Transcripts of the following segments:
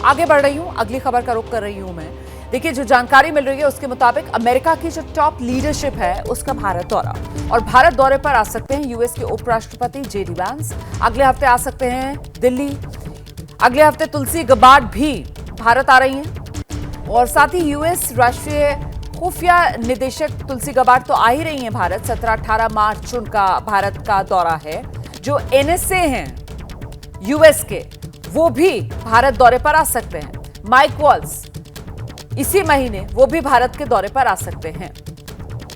आगे बढ़ रही हूं, अगली खबर का रुख कर रही हूं मैं। देखिए, जो जानकारी मिल रही है उसके मुताबिक अमेरिका की जो टॉप लीडरशिप है उसका भारत दौरा, और भारत दौरे पर आ सकते हैं यूएस के उपराष्ट्रपति जेडी वांस। अगले हफ्ते आ सकते हैं दिल्ली। अगले हफ्ते तुलसी गबार्ड भी भारत आ रही हैं, और साथ ही यूएस राष्ट्रीय खुफिया निदेशक तुलसी गबार्ड तो आ ही रही हैं भारत। 17-18 मार्च उनका भारत का दौरा है। जो एनएसए हैं यूएस के, वो भी भारत दौरे पर आ सकते हैं। माइक वॉल्स इसी महीने वो भी भारत के दौरे पर आ सकते हैं।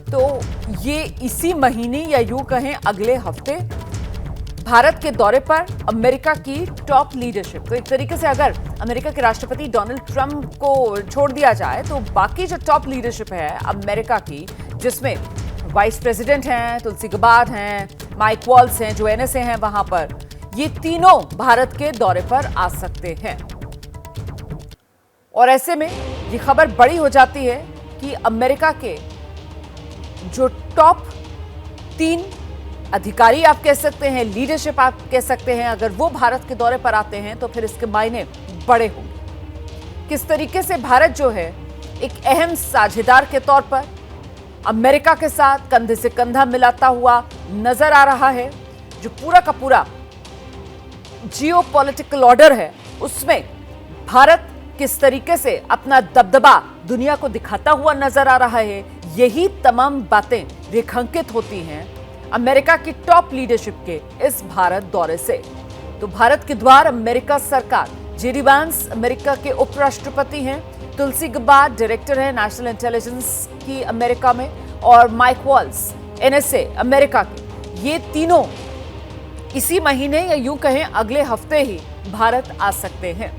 तो ये इसी महीने या यूं कहें अगले हफ्ते भारत के दौरे पर अमेरिका की टॉप लीडरशिप। तो एक तरीके से अगर अमेरिका के राष्ट्रपति डोनाल्ड ट्रंप को छोड़ दिया जाए तो बाकी जो टॉप लीडरशिप है अमेरिका की, जिसमें वाइस प्रेसिडेंट हैं, तुलसी गबार्ड हैं, माइक वॉल्स हैं, जो एनएसए हैं वहां पर, ये तीनों भारत के दौरे पर आ सकते हैं। और ऐसे में ये खबर बड़ी हो जाती है कि अमेरिका के जो टॉप 3 अधिकारी आप कह सकते हैं, लीडरशिप आप कह सकते हैं, अगर वो भारत के दौरे पर आते हैं तो फिर इसके मायने बड़े होंगे। किस तरीके से भारत जो है एक अहम साझेदार के तौर पर अमेरिका के साथ कंधे से कंधा मिलाता हुआ नजर आ रहा है। जो पूरा का पूरा जियोपॉलिटिकल ऑर्डर है उसमें भारत किस तरीके से अपना दबदबा दुनिया को दिखाता हुआ नजर आ रहा है, यही तमाम बातें रेखांकित होती हैं अमेरिका की टॉप लीडरशिप के इस भारत दौरे से। तो भारत के द्वार अमेरिका सरकार, जेडी वांस अमेरिका के उपराष्ट्रपति हैं, तुलसी गबार्ड डायरेक्टर हैं नेशनल इंटेलिजेंस की अमेरिका में, और माइक वॉल्स एनएसए अमेरिका के, ये तीनों इसी महीने या यूं कहें अगले हफ्ते ही भारत आ सकते हैं।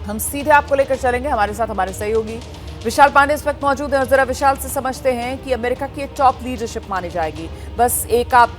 हम सीधे आपको लेकर चलेंगे, हमारे साथ हमारे सहयोगी विशाल पांडे इस वक्त मौजूद हैं, और जरा विशाल से समझते हैं कि अमेरिका की एक टॉप लीडरशिप मानी जाएगी। बस एक आप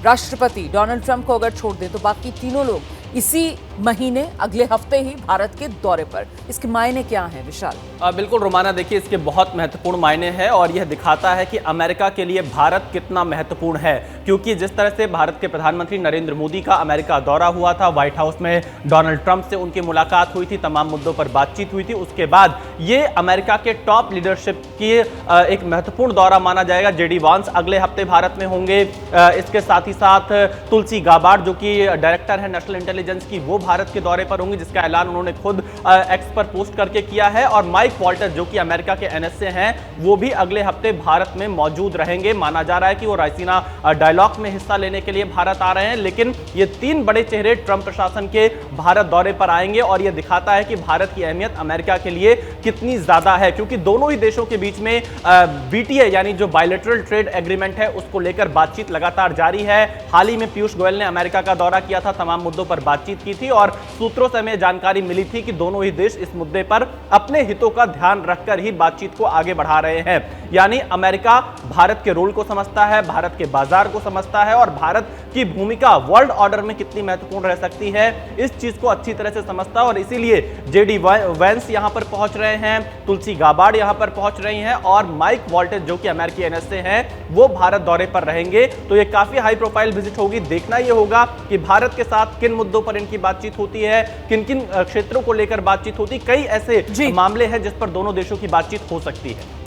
राष्ट्रपति डोनाल्ड ट्रंप को अगर छोड़ दें तो बाकी तीनों लोग इसी महीने अगले हफ्ते ही भारत के दौरे पर। इसके मायने क्या हैं विशाल? बिल्कुल रोमाना, देखिए इसके बहुत महत्वपूर्ण मायने हैं, और यह दिखाता है कि अमेरिका के लिए भारत कितना महत्वपूर्ण है। क्योंकि जिस तरह से भारत के प्रधानमंत्री नरेंद्र मोदी का अमेरिका दौरा हुआ था, व्हाइट हाउस में डोनाल्ड ट्रंप से उनकी मुलाकात हुई थी, तमाम मुद्दों पर बातचीत हुई थी, उसके बाद ये अमेरिका के टॉप लीडरशिप की एक महत्वपूर्ण दौरा माना जाएगा। जेडी वांस अगले हफ्ते भारत में होंगे। इसके साथ ही साथ तुलसी गबार्ड जो कि डायरेक्टर है नेशनल इंटेलिजेंस की, वो भारत के दौरे पर होंगे, जिसका ऐलान उन्होंने खुद एक्स पर पोस्ट करके किया है। और माइक वॉल्टर जो कि अमेरिका के एनएसए हैं, वो भी अगले हफ्ते भारत में मौजूद रहेंगे। माना जा रहा है कि वो रायसीना डायलॉग में हिस्सा लेने के लिए भारत आ रहे हैं। लेकिन ये 3 बड़े चेहरे ट्रंप प्रशासन के भारत दौरे पर आएंगे, और यह दिखाता है कि भारत की अहमियत अमेरिका के लिए कितनी ज्यादा है। क्योंकि दोनों ही देशों के बीच में बीटीए यानी जो बायलैटरल ट्रेड एग्रीमेंट है उसको लेकर बातचीत लगातार जारी है। हाल ही में पीयूष गोयल ने अमेरिका का दौरा किया था, तमाम मुद्दों पर बातचीत की थी, और सूत्रों से हमें जानकारी मिली थी कि दोनों ही देश इस मुद्दे पर अपने हितों का ध्यान रखकर ही बातचीत को आगे बढ़ा रहे हैं। यानी अमेरिका भारत के रोल को समझता है, भारत के बाजार को समझता है, और भारत की भूमिका वर्ल्ड ऑर्डर में कितनी महत्वपूर्ण रह सकती है इस चीज को अच्छी तरह से समझता है। और इसीलिए जेडी वांस यहां पर पहुंच रहे हैं, तुलसी गबार्ड यहां पर पहुंच रही हैं, और माइक वॉल्टर जो कि अमेरिकी एनएसए हैं वो भारत दौरे पर रहेंगे। तो ये काफी हाई प्रोफाइल विजिट होगी। देखना यह होगा कि भारत के साथ किन मुद्दों पर इनकी बातचीत होती है, किन किन क्षेत्रों को लेकर बातचीत होती, कई ऐसे मामले हैं जिस पर दोनों देशों की बातचीत हो सकती है।